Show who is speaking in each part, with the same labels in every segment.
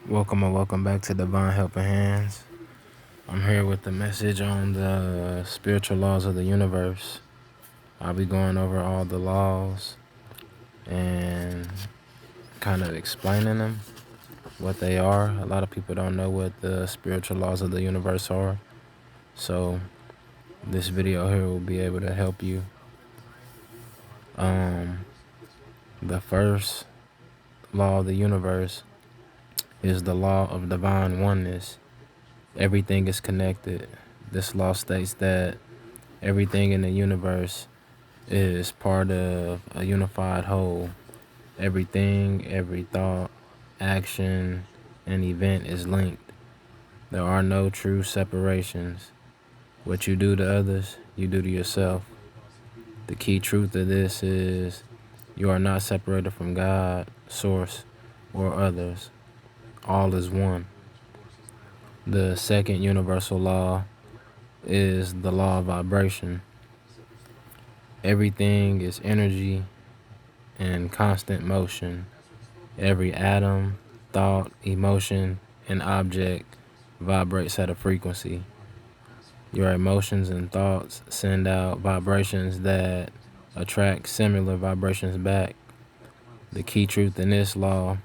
Speaker 1: Welcome and welcome back to Divine Helping Hands. I'm here with the message on the spiritual laws of the universe. I'll be going over all the laws and kind of explaining them, what they are. A lot of people don't know what the spiritual laws of the universe are. So this video here will be able to help you. The first law of the universe is the law of divine oneness. Everything is connected. This law states that everything in the universe is part of a unified whole. Everything, every thought, action, and event is linked. There are no true separations. What you do to others, you do to yourself. The key truth of this is you are not separated from God, Source, or others. All is one. The second universal law is the law of vibration. Everything is energy and constant motion. Every atom, thought, emotion, and object vibrates at a frequency. Your emotions and thoughts send out vibrations that attract similar vibrations back. The key truth in this law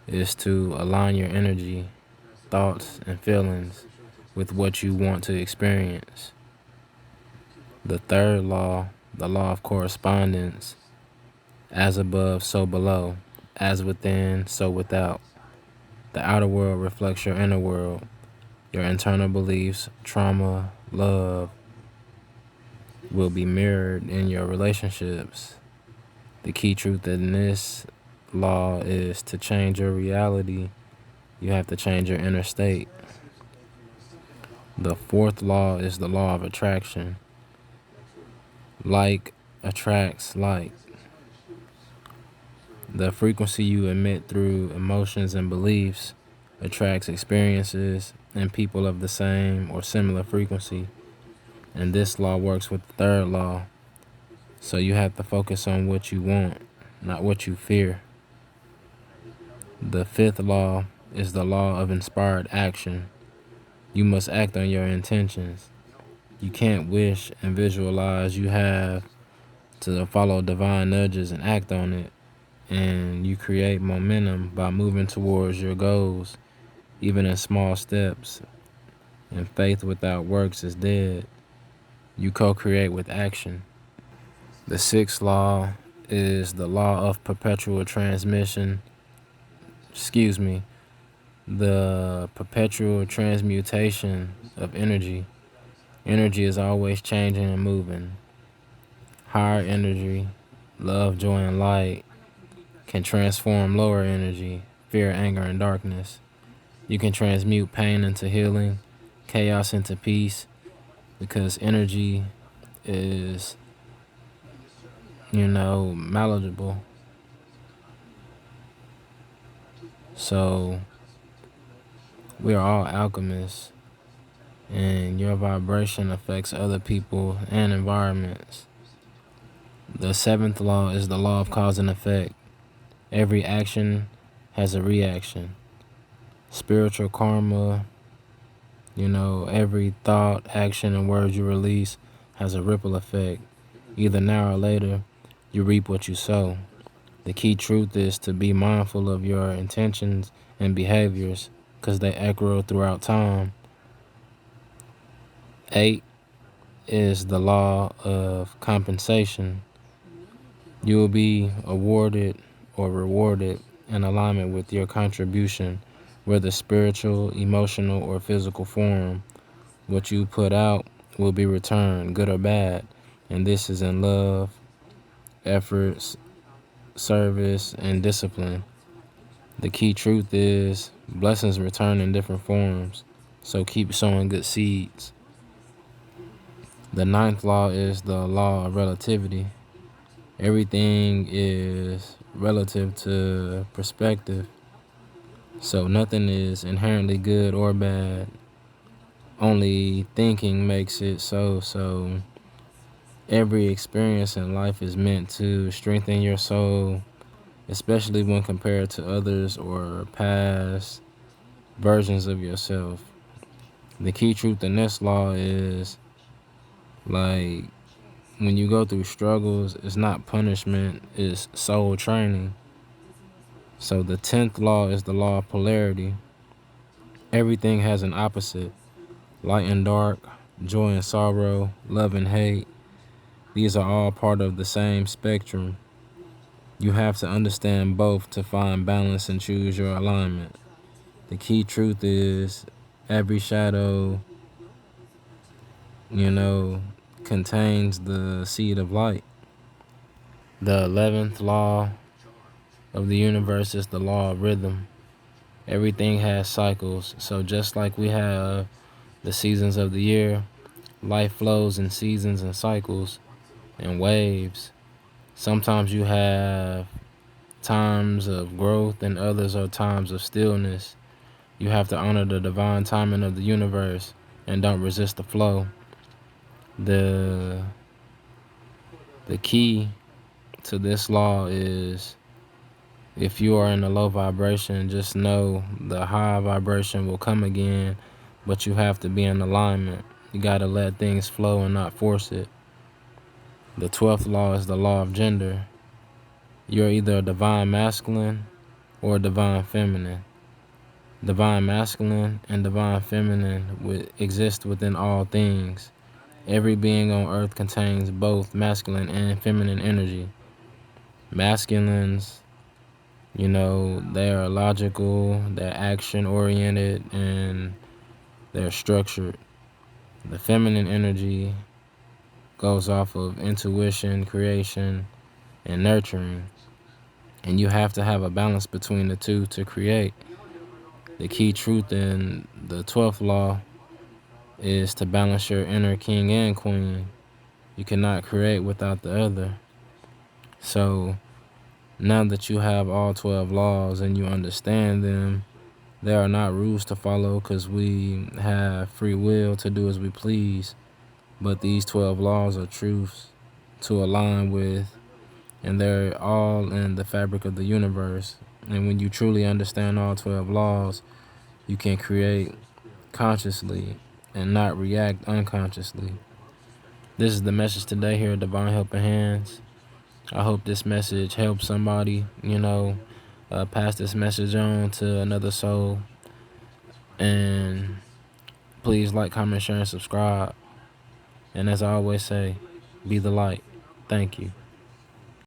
Speaker 1: is to align your energy, thoughts, and feelings with what you want to experience. The third law, the law of correspondence, as above, so below, as within, so without. The outer world reflects your inner world. Your internal beliefs, trauma, love will be mirrored in your relationships. The key truth in this law is to change your reality, you have to change your inner state. The fourth law is the law of attraction. Like attracts like. The frequency you emit through emotions and beliefs attracts experiences and people of the same or similar frequency. And this law works with the third law. So you have to focus on what you want, not what you fear. The fifth law is the law of inspired action. You must act on your intentions. You can't wish and visualize. You have to follow divine nudges and act on it. And you create momentum by moving towards your goals, even in small steps. And faith without works is dead. You co-create with action. The sixth law is the law of perpetual transmission. The perpetual transmutation of energy. Energy is always changing and moving. Higher energy, love, joy, and light can transform lower energy, fear, anger, and darkness. You can transmute pain into healing, chaos into peace, because energy is, malleable. So we are all alchemists, and your vibration affects other people and environments. The seventh law is the law of cause and effect. Every action has a reaction. Spiritual karma, every thought, action, and word you release has a ripple effect. Either now or later, you reap what you sow. The key truth is to be mindful of your intentions and behaviors because they echo throughout time. 8 is the law of compensation. You will be awarded or rewarded in alignment with your contribution, whether spiritual, emotional, or physical form. What you put out will be returned, good or bad, and this is in love, efforts, service, and discipline. The key truth is blessings return in different forms, so keep sowing good seeds. The ninth law is the law of relativity. Everything is relative to perspective, so nothing is inherently good or bad. Only thinking makes it so. So every experience in life is meant to strengthen your soul, especially when compared to others or past versions of yourself. The key truth in this law is, like, when you go through struggles, it's not punishment, it's soul training. So the 10th law is the law of polarity. Everything has an opposite. Light and dark, joy and sorrow, love and hate. These are all part of the same spectrum. You have to understand both to find balance and choose your alignment. The key truth is every shadow, contains the seed of light. The 11th law of the universe is the law of rhythm. Everything has cycles. So just like we have the seasons of the year, life flows in seasons and cycles and waves. Sometimes you have times of growth and others are times of stillness. You have to honor the divine timing of the universe and don't resist the flow. The key to this law is, if you are in a low vibration, just know the high vibration will come again, but you have to be in alignment. You got to let things flow and not force it. The 12th law is the law of gender. You're either a divine masculine or a divine feminine. Divine masculine and divine feminine exist within all things. Every being on earth contains both masculine and feminine energy. Masculines, they are logical, they're action-oriented, and they're structured. The feminine energy goes off of intuition, creation, and nurturing. And you have to have a balance between the two to create. The key truth in the 12th law is to balance your inner king and queen. You cannot create without the other. So now that you have all 12 laws and you understand them, there are not rules to follow because we have free will to do as we please. But these 12 laws are truths to align with, and they're all in the fabric of the universe. And when you truly understand all 12 laws, you can create consciously and not react unconsciously. This is the message today here at Divine Helping Hands. I hope this message helps somebody, pass this message on to another soul. And please like, comment, share, and subscribe. And as I always say, be the light. Thank you.